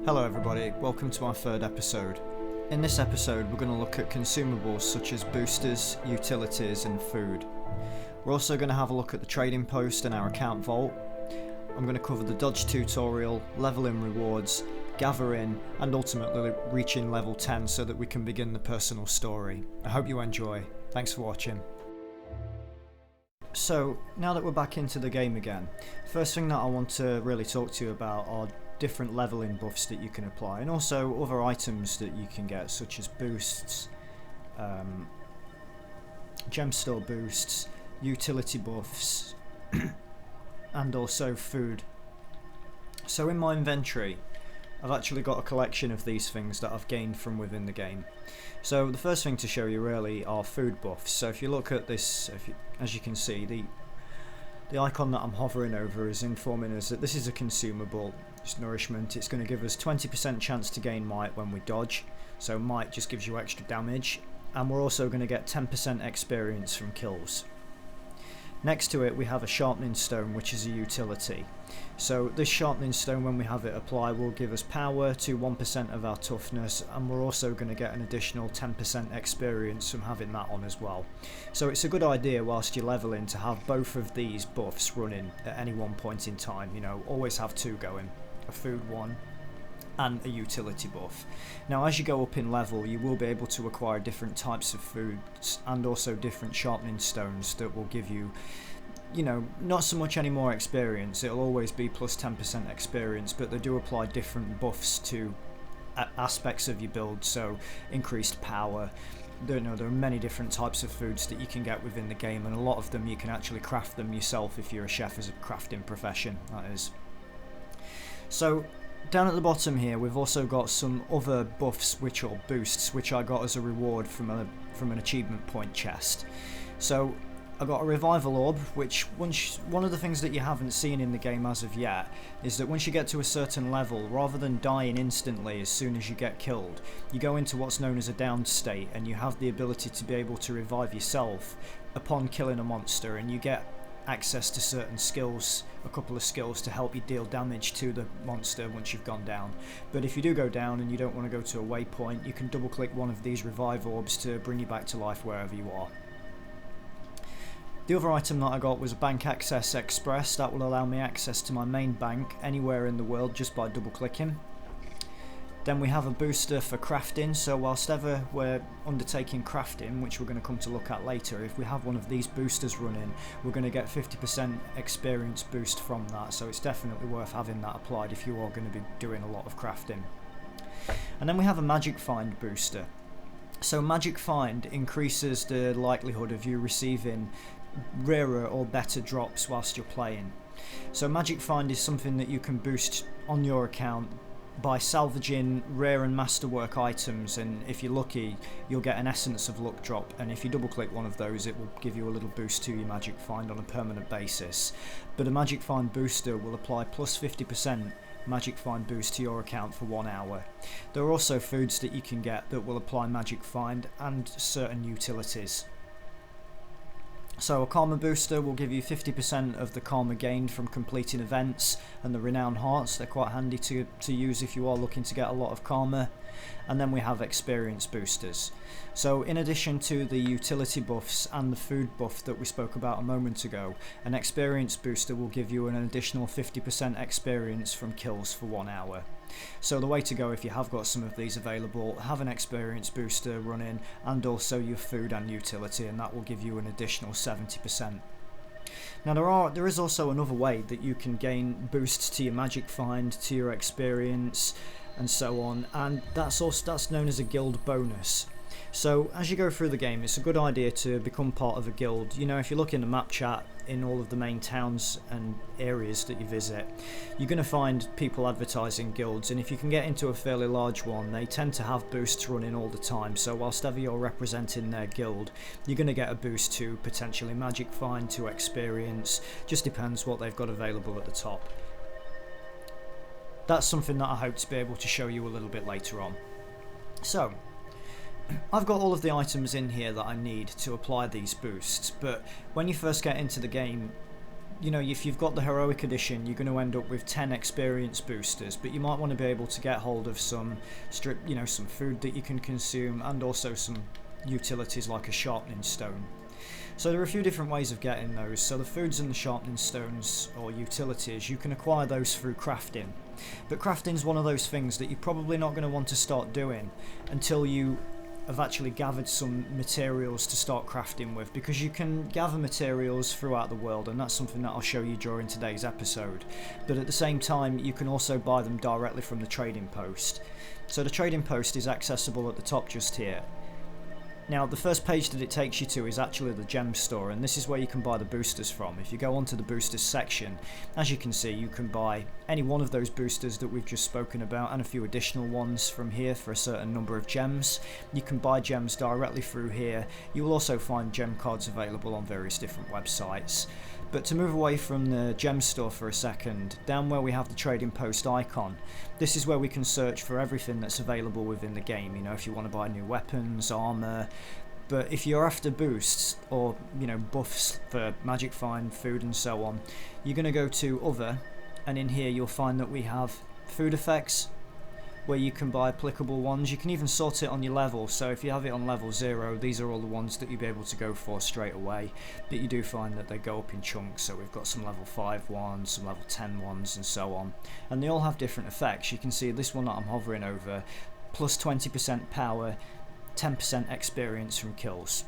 Hello everybody, welcome to our third episode. In this episode we're going to look at consumables such as boosters, utilities and food. We're also going to have a look at the trading post and our account vault. I'm going to cover the dodge tutorial, leveling rewards, gathering and ultimately reaching level 10 so that we can begin the personal story. I hope you enjoy. Thanks for watching. So now that we're back into the game again, first thing that I want to really talk to you about are different leveling buffs that you can apply, and also other items that you can get, such as boosts, gem store boosts, utility buffs, and also food. So in my inventory I've actually got a collection of these things that I've gained from within the game. So the first thing to show you really are food buffs. So if you look at this, as you can see, the icon that I'm hovering over is informing us that this is a consumable. It's nourishment. It's going to give us 20% chance to gain might when we dodge. So might just gives you extra damage. And we're also going to get 10% experience from kills. Next to it we have a sharpening stone, which is a utility. So this sharpening stone, when we have it apply, will give us power to 1% of our toughness, and we're also going to get an additional 10% experience from having that on as well. So it's a good idea whilst you're leveling to have both of these buffs running at any one point in time. You know, always have two going, a food one and a utility buff. Now as you go up in level you will be able to acquire different types of foods and also different sharpening stones that will give you, you know, not so much any more experience. It'll always be plus 10% experience, but they do apply different buffs to aspects of your build, so increased power. There are many different types of foods that you can get within the game, and a lot of them you can actually craft them yourself if you're a chef as a crafting profession, that is. So down at the bottom here we've also got some other buffs which are boosts, which I got as a reward from an achievement point chest. So I got a revival orb, which one of the things that you haven't seen in the game as of yet is that once you get to a certain level, rather than dying instantly as soon as you get killed, you go into what's known as a down state, and you have the ability to be able to revive yourself upon killing a monster, and you get access to certain skills, a couple of skills to help you deal damage to the monster once you've gone down. But if you do go down and you don't want to go to a waypoint, you can double click one of these revive orbs to bring you back to life wherever you are. The other item that I got was a Bank Access Express. That will allow me access to my main bank anywhere in the world just by double clicking. Then we have a booster for crafting, so whilst ever we're undertaking crafting, which we're going to come to look at later, if we have one of these boosters running, we're going to get 50% experience boost from that, so it's definitely worth having that applied if you are going to be doing a lot of crafting. And then we have a Magic Find booster. So Magic Find increases the likelihood of you receiving rarer or better drops whilst you're playing. So Magic Find is something that you can boost on your account by salvaging rare and masterwork items, and if you're lucky you'll get an Essence of Luck drop, and if you double click one of those it will give you a little boost to your Magic Find on a permanent basis. But a Magic Find booster will apply plus 50% Magic Find boost to your account for 1 hour. There are also foods that you can get that will apply Magic Find and certain utilities. So a Karma booster will give you 50% of the Karma gained from completing events, and the Renown Hearts, they're quite handy to use if you are looking to get a lot of Karma. And then we have experience boosters. So in addition to the utility buffs and the food buff that we spoke about a moment ago, an experience booster will give you an additional 50% experience from kills for 1 hour. So the way to go, if you have got some of these available, have an experience booster running and also your food and utility, and that will give you an additional 70%. Now there is also another way that you can gain boosts to your Magic Find, to your experience and so on, and that's known as a guild bonus. So as you go through the game, it's a good idea to become part of a guild. You know, if you look in the map chat in all of the main towns and areas that you visit, you're going to find people advertising guilds, and if you can get into a fairly large one, they tend to have boosts running all the time. So whilst ever you're representing their guild, you're going to get a boost to potentially Magic Find, to experience, just depends what they've got available at the top. That's something that I hope to be able to show you a little bit later on. So I've got all of the items in here that I need to apply these boosts, but when you first get into the game you know, if you've got the heroic edition, you're going to end up with 10 experience boosters, but you might want to be able to get hold of some some food that you can consume, and also some utilities like a sharpening stone. So there are a few different ways of getting those. So the foods and the sharpening stones, or utilities, you can acquire those through crafting. But crafting is one of those things that you're probably not going to want to start doing until you have actually gathered some materials to start crafting with, because you can gather materials throughout the world, and that's something that I'll show you during today's episode. But at the same time, you can also buy them directly from the trading post. So the trading post is accessible at the top just here. Now, the first page that it takes you to is actually the gem store, and this is where you can buy the boosters from. If you go onto the boosters section, as you can see, you can buy any one of those boosters that we've just spoken about, and a few additional ones from here for a certain number of gems. You can buy gems directly through here. You will also find gem cards available on various different websites. But to move away from the gem store for a second, down where we have the trading post icon, this is where we can search for everything that's available within the game. You know, if you want to buy new weapons, armor. But if you're after boosts or, you know, buffs for magic find, food and so on, you're going to go to other, and in here you'll find that we have food effects, where you can buy applicable ones. You can even sort it on your level, so if you have it on level 0, these are all the ones that you'll be able to go for straight away. But you do find that they go up in chunks, so we've got some level 5 ones, some level 10 ones and so on. And they all have different effects. You can see this one that I'm hovering over, plus 20% power, 10% experience from kills.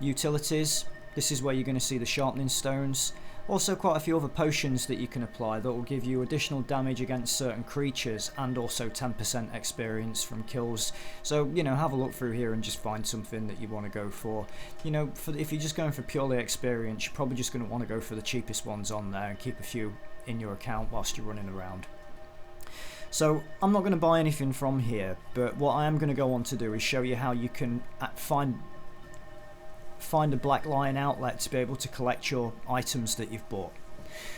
Utilities, this is where you're going to see the sharpening stones. Also quite a few other potions that you can apply that will give you additional damage against certain creatures, and also 10% experience from kills. So, you know, have a look through here and just find something that you want to go for. You know, if you're just going for purely experience, you're probably just going to want to go for the cheapest ones on there and keep a few in your account whilst you're running around. So I'm not going to buy anything from here, but what I am going to go on to do is show you how you can find a Black Lion outlet to be able to collect your items that you've bought.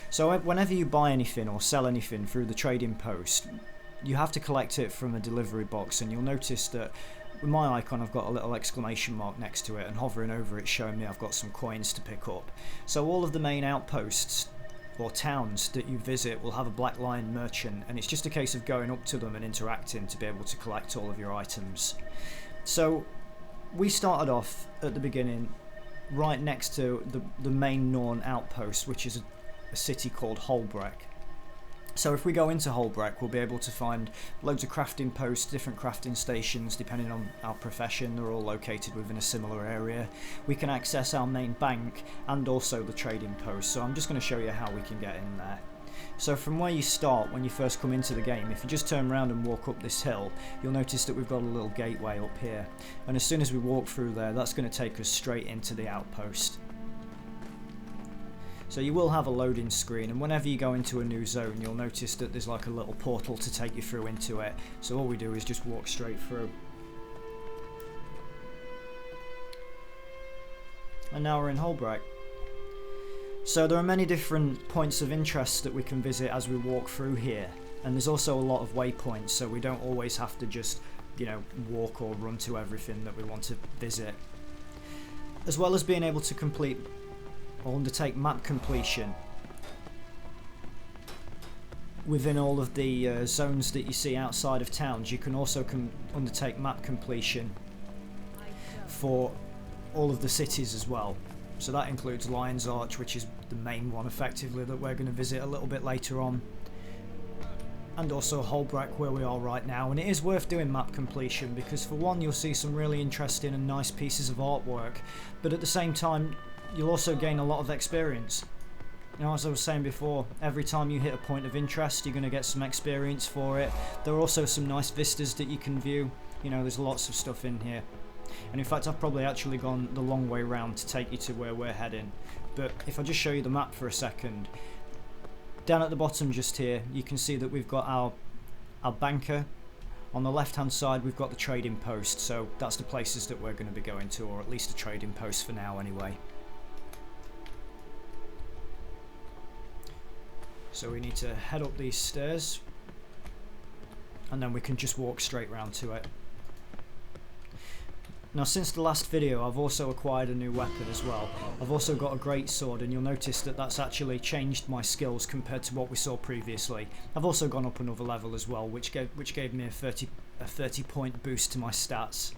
So whenever you buy anything or sell anything through the trading post, you have to collect it from a delivery box, and you'll notice that with my icon I've got a little exclamation mark next to it, and hovering over it showing me I've got some coins to pick up. So all of the main outposts or towns that you visit will have a Black Lion merchant, and it's just a case of going up to them and interacting to be able to collect all of your items. So we started off at the beginning right next to the main Norn outpost, which is a city called Holbreck. So if we go into Holbreck, we'll be able to find loads of crafting posts, different crafting stations depending on our profession. They're all located within a similar area. We can access our main bank and also the trading post, so I'm just going to show you how we can get in there. So from where you start when you first come into the game, if you just turn around and walk up this hill, you'll notice that we've got a little gateway up here, and as soon as we walk through there, that's going to take us straight into the outpost. So you will have a loading screen, and whenever you go into a new zone, you'll notice that there's like a little portal to take you through into it. So all we do is just walk straight through. And now we're in Holbreck. So there are many different points of interest that we can visit as we walk through here, and there's also a lot of waypoints, so we don't always have to just, you know, walk or run to everything that we want to visit. As well as being able to complete or undertake map completion within all of the zones that you see outside of towns, you can also undertake map completion for all of the cities as well. So that includes Lion's Arch, which is the main one effectively that we're going to visit a little bit later on, and also Holbreck where we are right now. And it is worth doing map completion because for one, you'll see some really interesting and nice pieces of artwork, but at the same time you'll also gain a lot of experience. You know, as I was saying before, every time you hit a point of interest you're going to get some experience for it. There are also some nice vistas that you can view. You know, there's lots of stuff in here. And in fact I've probably actually gone the long way round to take you to where we're heading. But if I just show you the map for a second, down at the bottom just here you can see that we've got our banker. On the left hand side we've got the trading post, so that's the places that we're going to be going to, or at least a trading post for now anyway. So we need to head up these stairs and then we can just walk straight round to it. Now since the last video I've also acquired a new weapon as well. I've also got a great sword, and you'll notice that that's actually changed my skills compared to what we saw previously. I've also gone up another level as well, which gave me a 30 point boost to my stats.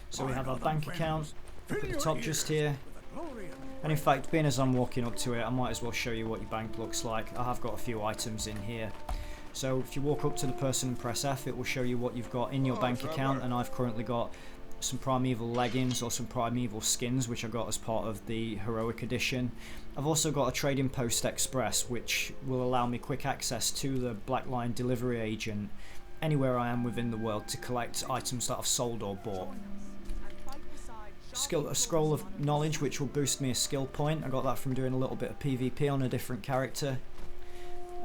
So we have our bank account up at the top just here. And in fact, being as I'm walking up to it, I might as well show you what your bank looks like. I have got a few items in here. So if you walk up to the person and press F, it will show you what you've got in your bank account, and I've currently got some primeval leggings or some primeval skins, which I got as part of the heroic edition. I've also got a trading post express, which will allow me quick access to the Black Line delivery agent anywhere I am within the world to collect items that I've sold or bought. A scroll of knowledge, which will boost me a skill point. I got that from doing a little bit of PvP on a different character.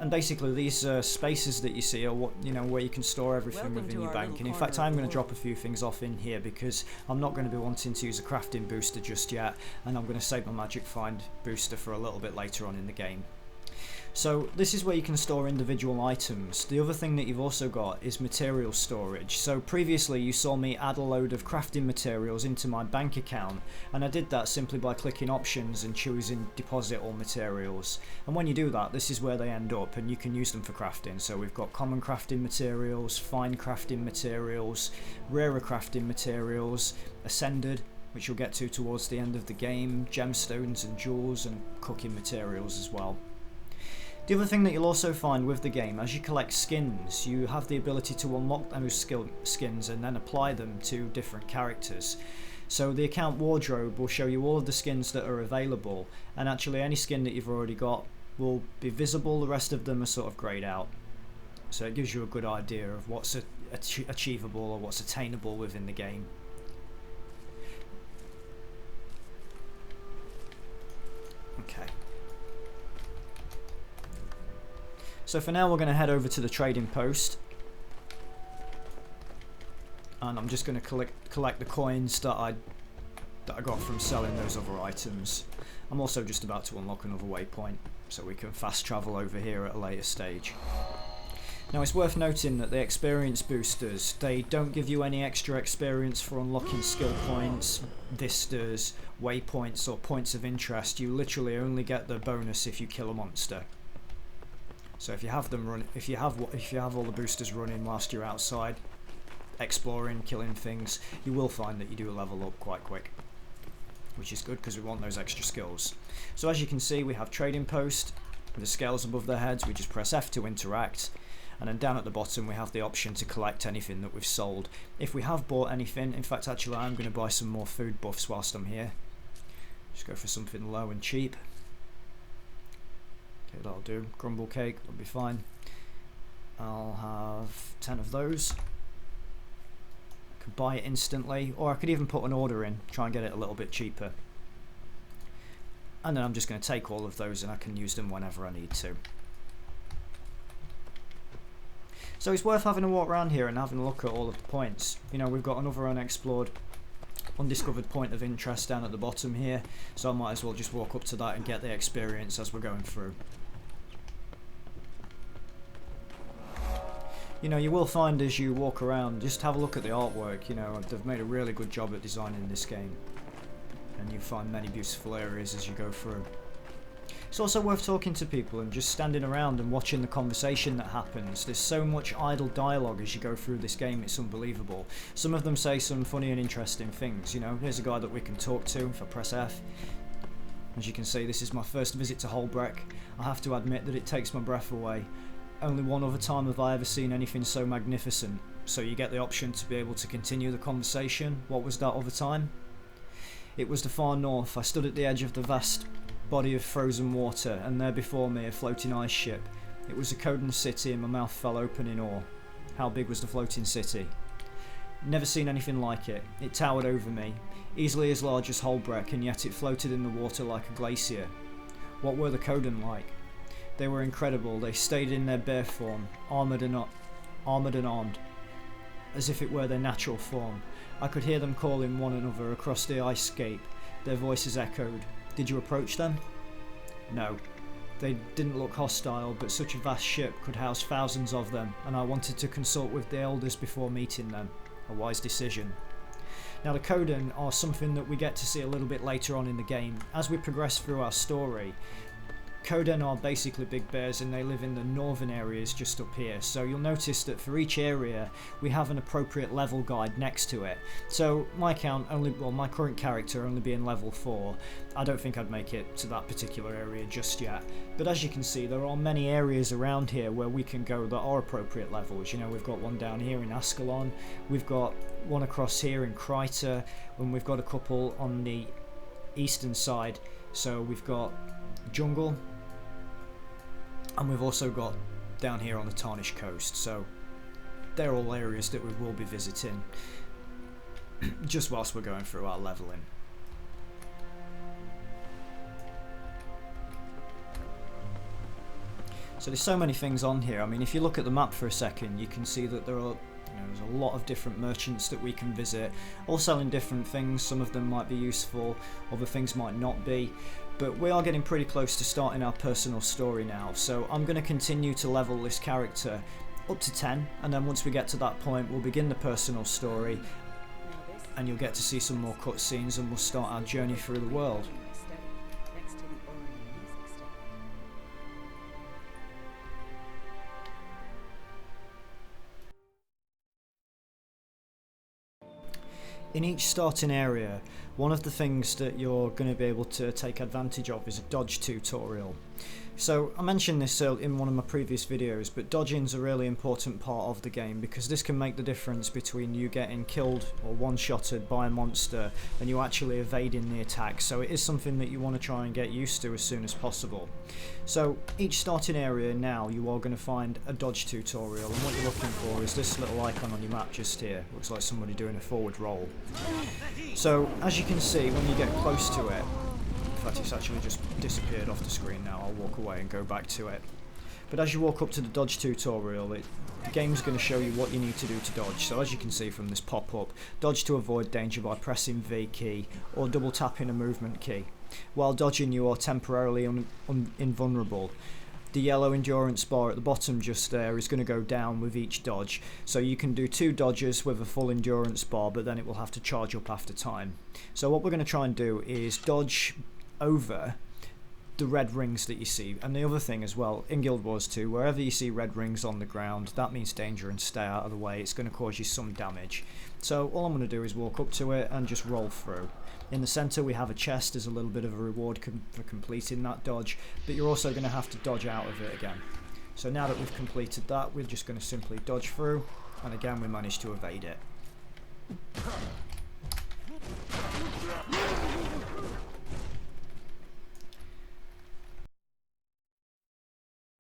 And basically these spaces that you see are what, where you can store everything within your bank. And in fact I'm going to drop a few things off in here because I'm not going to be wanting to use a crafting booster just yet, and I'm going to save my magic find booster for a little bit later on in the game. So this is where you can store individual items. The other thing that you've also got is material storage. So previously you saw me add a load of crafting materials into my bank account, and I did that simply by clicking options and choosing deposit all materials. And when you do that, this is where they end up, and you can use them for crafting. So we've got common crafting materials, fine crafting materials, rarer crafting materials, ascended, which you'll get to towards the end of the game, gemstones and jewels, and cooking materials as well. The other thing that you'll also find with the game, as you collect skins, you have the ability to unlock those skins and then apply them to different characters. So the account wardrobe will show you all of the skins that are available, and actually any skin that you've already got will be visible, the rest of them are sort of greyed out. So it gives you a good idea of what's achievable or what's attainable within the game. Okay. So for now we're going to head over to the trading post, and I'm just going to collect the coins that I got from selling those other items. I'm also just about to unlock another waypoint so we can fast travel over here at a later stage. Now it's worth noting that the experience boosters, they don't give you any extra experience for unlocking skill points, vistas, waypoints or points of interest. You literally only get the bonus if you kill a monster. So if you have them run, if you have all the boosters running whilst you're outside exploring, killing things, you will find that you do level up quite quick, which is good because we want those extra skills. So as you can see, we have trading post with the scales above their heads. We just press F to interact, and then down at the bottom we have the option to collect anything that we've sold. If we have bought anything, in fact actually I'm going to buy some more food buffs whilst I'm here. Just go for something low and cheap. Okay, that'll do. Grumble cake, that'll be fine. I'll have 10 of those. I could buy it instantly, or I could even put an order in, try and get it a little bit cheaper. And then I'm just going to take all of those and I can use them whenever I need to. So it's worth having a walk around here and having a look at all of the points. We've got another unexplored, undiscovered point of interest down at the bottom here, so I might as well just walk up to that and get the experience as we're going through. You will find as you walk around, just have a look at the artwork. They've made a really good job at designing this game, and you find many beautiful areas as you go through. It's also worth talking to people and just standing around and watching the conversation that happens. There's so much idle dialogue as you go through this game, it's unbelievable. Some of them say some funny and interesting things. Here's a guy that we can talk to if I press F. As you can see, this is my first visit to Holbreck. I have to admit that it takes my breath away. Only one other time have I ever seen anything so magnificent. So you get the option to be able to continue the conversation. What was that other time? It was the far north. I stood at the edge of the vast body of frozen water, and there before me a floating ice ship. It was a Coden city, and my mouth fell open in awe. How big was the floating city? Never seen anything like it. It towered over me, easily as large as Holbreck, and yet it floated in the water like a glacier. What were the Coden like? They were incredible. They stayed in their bare form, armoured and armed, as if it were their natural form. I could hear them calling one another across the ice scape. Their voices echoed. Did you approach them? No. They didn't look hostile, but such a vast ship could house thousands of them, and I wanted to consult with the elders before meeting them. a wise decision. Now the Kodan are something that we get to see a little bit later on in the game. As we progress through our story, Kodan are basically big bears and they live in the northern areas just up here. So you'll notice that for each area we have an appropriate level guide next to it. So my current character only being level 4, I don't think I'd make it to that particular area just yet. But as you can see, there are many areas around here where we can go that are appropriate levels. You know, we've got one down here in Ascalon, we've got one across here in Kryta, and we've got a couple on the eastern side. So we've got Jungle, and we've also got down here on the Tarnished Coast. So they're all areas that we will be visiting just whilst we're going through our leveling. So there's so many things on here. I mean, if you look at the map for a second, you can see that there are, there's a lot of different merchants that we can visit, all selling different things. Some of them might be useful, other things might not be. But we are getting pretty close to starting our personal story now, so I'm going to continue to level this character up to 10, and then once we get to that point we'll begin the personal story and you'll get to see some more cutscenes and we'll start our journey through the world. In each starting area, one of the things that you're going to be able to take advantage of is a dodge tutorial. So I mentioned this in one of my previous videos, but dodging is a really important part of the game because this can make the difference between you getting killed or one-shotted by a monster and you actually evading the attack. So it is something that you want to try and get used to as soon as possible. So each starting area now you are going to find a dodge tutorial, and what you're looking for is this little icon on your map just here. Looks like somebody doing a forward roll. So as you can see, when you get close to it, in fact, it's actually just disappeared off the screen now. I'll walk away and go back to it. But as you walk up to the dodge tutorial, the game's going to show you what you need to do to dodge. So as you can see from this pop-up, dodge to avoid danger by pressing V key or double tapping a movement key. While dodging, you are temporarily invulnerable. The yellow endurance bar at the bottom just there is going to go down with each dodge. So you can do 2 dodges with a full endurance bar, but then it will have to charge up after time. So what we're going to try and do is dodge over the red rings that you see. And the other thing as well, in Guild Wars 2, wherever you see red rings on the ground, that means danger and stay out of the way. It's going to cause you some damage. So all I'm going to do is walk up to it and just roll through. In the centre we have a chest as a little bit of a reward for completing that dodge, but you're also going to have to dodge out of it again. So now that we've completed that, we're just going to simply dodge through, and again we managed to evade it.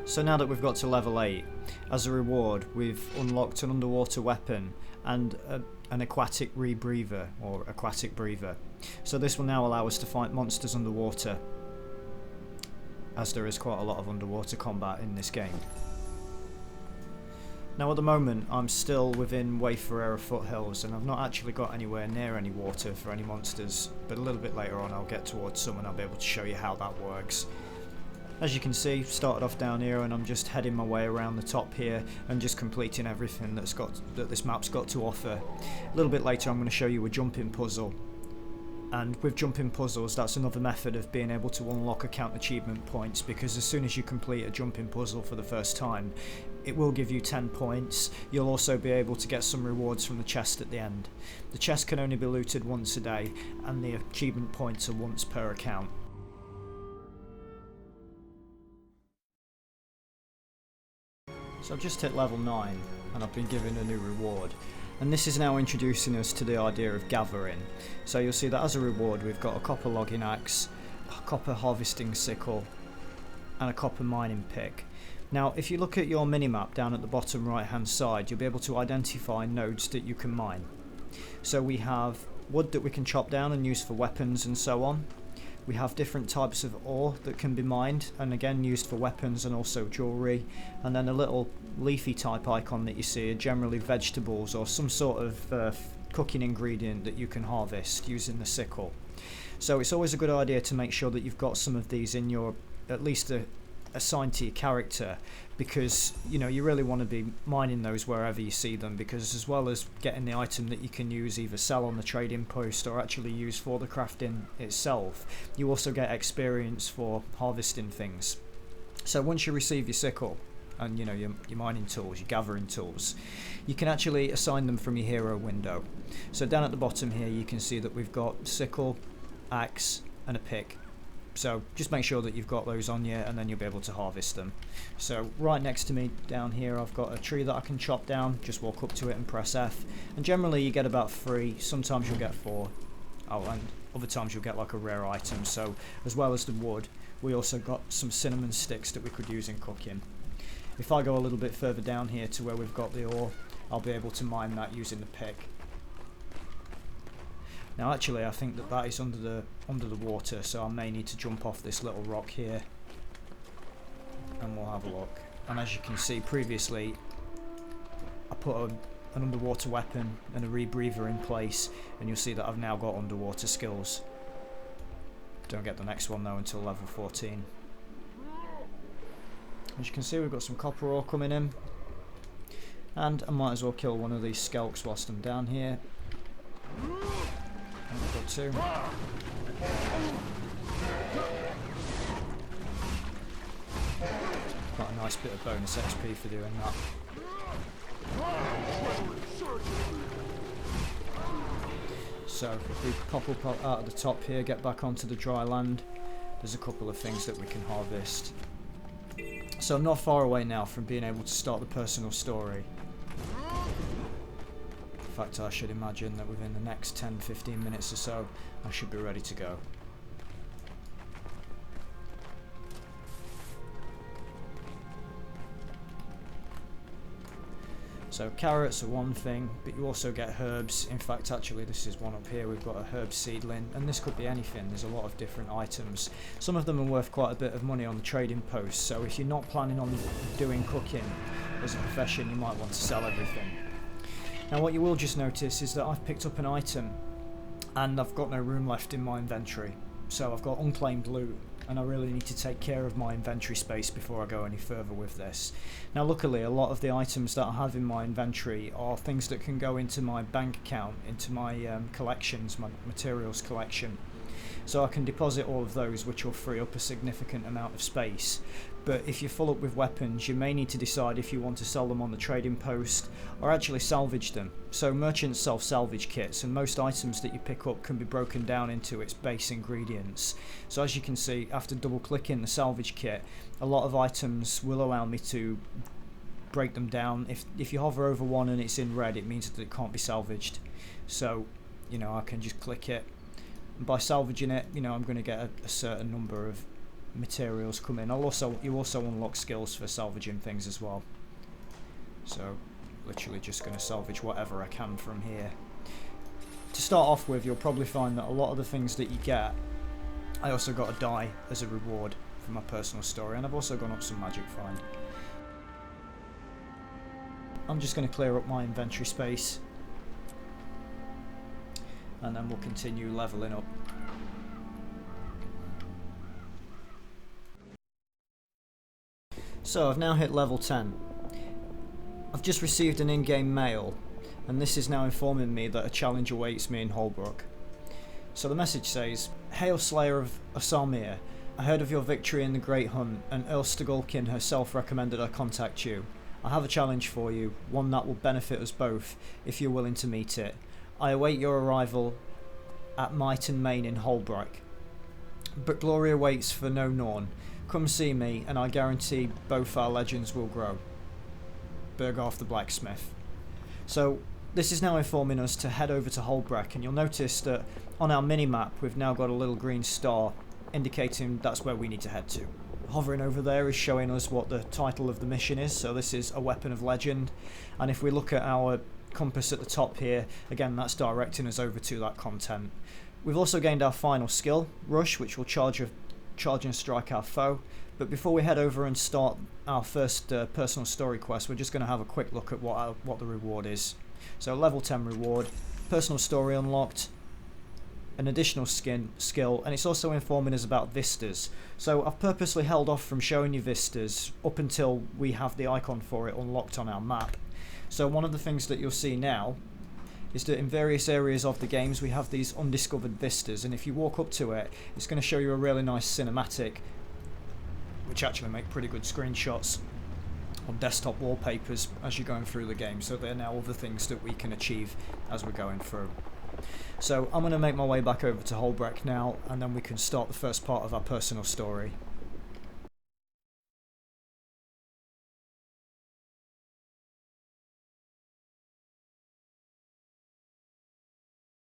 So now that we've got to level 8, as a reward we've unlocked an underwater weapon and an aquatic rebreather, or aquatic breather. So this will now allow us to fight monsters underwater, as there is quite a lot of underwater combat in this game. Now at the moment I'm still within Wayfarera foothills and I've not actually got anywhere near any water for any monsters, but a little bit later on I'll get towards some and I'll be able to show you how that works. As you can see, started off down here and I'm just heading my way around the top here and just completing everything that this map's got to offer. A little bit later I'm going to show you a jumping puzzle, and with jumping puzzles that's another method of being able to unlock account achievement points, because as soon as you complete a jumping puzzle for the first time it will give you 10 points. You'll also be able to get some rewards from the chest at the end. The chest can only be looted once a day and the achievement points are once per account. So I've just hit level 9 and I've been given a new reward, and this is now introducing us to the idea of gathering. So you'll see that as a reward we've got a copper logging axe, a copper harvesting sickle and a copper mining pick. Now if you look at your minimap down at the bottom right hand side, you'll be able to identify nodes that you can mine. So we have wood that we can chop down and use for weapons and so on. We have different types of ore that can be mined and again used for weapons and also jewellery, and then a little leafy type icon that you see are generally vegetables or some sort of cooking ingredient that you can harvest using the sickle. So it's always a good idea to make sure that you've got some of these in your, at least assigned to your character, because you know you really want to be mining those wherever you see them, because as well as getting the item that you can use, either sell on the trading post or actually use for the crafting itself, you also get experience for harvesting things. So once you receive your sickle and you know your mining tools, your gathering tools, you can actually assign them from your hero window. So down at the bottom here you can see that we've got sickle, axe and a pick. So just make sure that you've got those on you, and then you'll be able to harvest them. So right next to me down here I've got a tree that I can chop down. Just walk up to it and press F, and generally you get about 3, sometimes you'll get 4. Oh, and other times you'll get like a rare item. So as well as the wood, we also got some cinnamon sticks that we could use in cooking. If I go a little bit further down here to where we've got the ore, I'll be able to mine that using the pick. Now actually I think that that is under the water, so I may need to jump off this little rock here and we'll have a look. And as you can see previously, I put an underwater weapon and a rebreather in place, and you'll see that I've now got underwater skills. Don't get the next one though until level 14. As you can see, we've got some copper ore coming in, and I might as well kill one of these skelks whilst I'm down here. I've got 2. Quite a nice bit of bonus XP for doing that. So if we pop up out of the top here, get back onto the dry land, there's a couple of things that we can harvest. So I'm not far away now from being able to start the personal story. In fact, I should imagine that within the next 10-15 minutes or so, I should be ready to go. So carrots are one thing, but you also get herbs. In fact, actually this is one up here. We've got a herb seedling, and this could be anything. There's a lot of different items. Some of them are worth quite a bit of money on the trading post, so if you're not planning on doing cooking as a profession, you might want to sell everything. Now what you will just notice is that I've picked up an item and I've got no room left in my inventory. So I've got unclaimed loot, and I really need to take care of my inventory space before I go any further with this. Now luckily a lot of the items that I have in my inventory are things that can go into my bank account, into my collections, my materials collection. So I can deposit all of those, which will free up a significant amount of space. But if you're full up with weapons, you may need to decide if you want to sell them on the trading post or actually salvage them. So merchants sell salvage kits, and most items that you pick up can be broken down into its base ingredients. So as you can see, after double clicking the salvage kit, a lot of items will allow me to break them down. If you hover over one and it's in red, it means that it can't be salvaged. So you know, I can just click it, and by salvaging it, you know, I'm going to get a certain number of materials come in. You also unlock skills for salvaging things as well. So literally just going to salvage whatever I can from here. To start off with, you'll probably find that a lot of the things that you get, I also got a die as a reward for my personal story, and I've also gone up some magic find. I'm just going to clear up my inventory space, and then we'll continue leveling up. So I've now hit level 10. I've just received an in-game mail, and this is now informing me that a challenge awaits me in Holbrook. So the message says, "Hail Slayer of Asalmir, I heard of your victory in the Great Hunt, and Earl Stagulkin herself recommended I contact you. I have a challenge for you, one that will benefit us both, if you're willing to meet it. I await your arrival at Might and Main in Holbrook. But glory awaits for no Norn. Come see me, and I guarantee both our legends will grow. Bergharth the Blacksmith." So this is now informing us to head over to Holbrook, and you'll notice that on our mini-map we've now got a little green star indicating that's where we need to head to. Hovering over there is showing us what the title of the mission is, so this is a weapon of legend, and if we look at our compass at the top here, again that's directing us over to that content. We've also gained our final skill, Rush, which will charge and strike our foe. But before we head over and start our first personal story quest, we're just going to have a quick look at what the reward is. So level 10 reward, personal story unlocked, an additional skill, and it's also informing us about vistas. So I've purposely held off from showing you vistas up until we have the icon for it unlocked on our map. So one of the things that you'll see now is that in various areas of the games we have these undiscovered vistas, and if you walk up to it, it's going to show you a really nice cinematic, which actually make pretty good screenshots on desktop wallpapers as you're going through the game. So they're now other things that we can achieve as we're going through. So I'm going to make my way back over to Holbrook now, and then we can start the first part of our personal story.